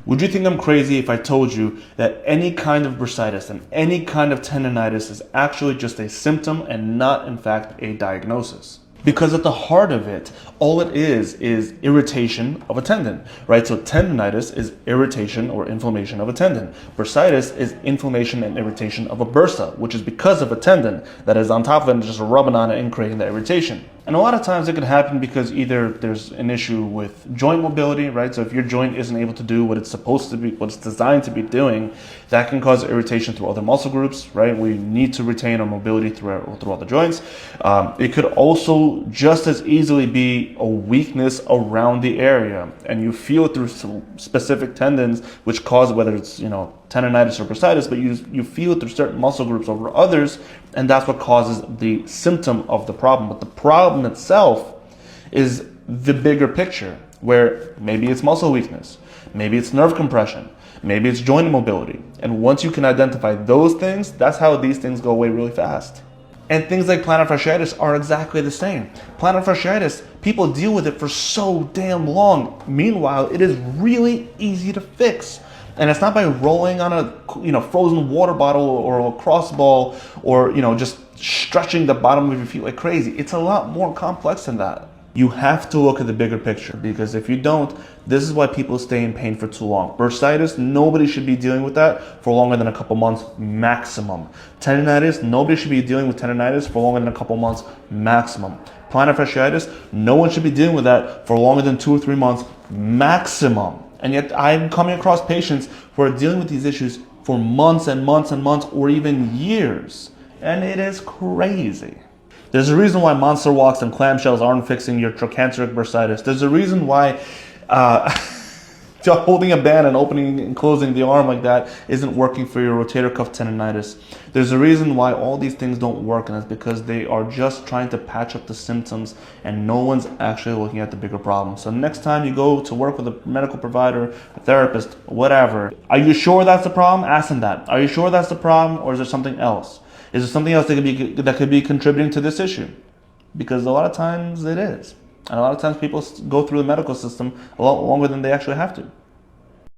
Would you think I'm crazy if I told you that any kind of bursitis and any kind of tendinitis is actually just a symptom and not, in fact, a diagnosis? Because at the heart of it, all it is irritation of a tendon, right? So tendinitis is irritation or inflammation of a tendon. Bursitis is inflammation and irritation of a bursa, which is because of a tendon that is on top of it and just rubbing on it and creating that irritation. And a lot of times it could happen because either there's an issue with joint mobility, right? So if your joint isn't able to do what it's supposed to be, what it's designed to be doing, that can cause irritation through other muscle groups, right? We need to retain our mobility through all the joints. It could also just as easily be a weakness around the area, and you feel it through some specific tendons, which cause, whether it's tendinitis or bursitis, but you feel it through certain muscle groups over others, and that's what causes the symptom of the problem. But the problem itself is the bigger picture, where maybe it's muscle weakness, maybe it's nerve compression, maybe it's joint immobility. And once you can identify those things, that's how these things go away really fast. And things like plantar fasciitis are exactly the same. Plantar fasciitis, people deal with it for so damn long. Meanwhile, it is really easy to fix. And it's not by rolling on a frozen water bottle or a cross ball or just stretching the bottom of your feet like crazy. It's a lot more complex than that. You have to look at the bigger picture, because if you don't, this is why people stay in pain for too long. Bursitis, nobody should be dealing with that for longer than a couple months maximum. Tendinitis, nobody should be dealing with tendinitis for longer than a couple months maximum. Plantar fasciitis, no one should be dealing with that for longer than 2 or 3 months maximum. And yet I'm coming across patients who are dealing with these issues for months and months and months or even years. And it is crazy. There's a reason why monster walks and clamshells aren't fixing your trochanteric bursitis. There's a reason why holding a band and opening and closing the arm like that isn't working for your rotator cuff tendinitis. There's a reason why all these things don't work, and it's because they are just trying to patch up the symptoms and no one's actually looking at the bigger problem. So next time you go to work with a medical provider, a therapist, whatever, are you sure that's the problem? Ask them that. Are you sure that's the problem, or is there something else? Is there something else that could be contributing to this issue? Because a lot of times it is. And a lot of times people go through the medical system a lot longer than they actually have to.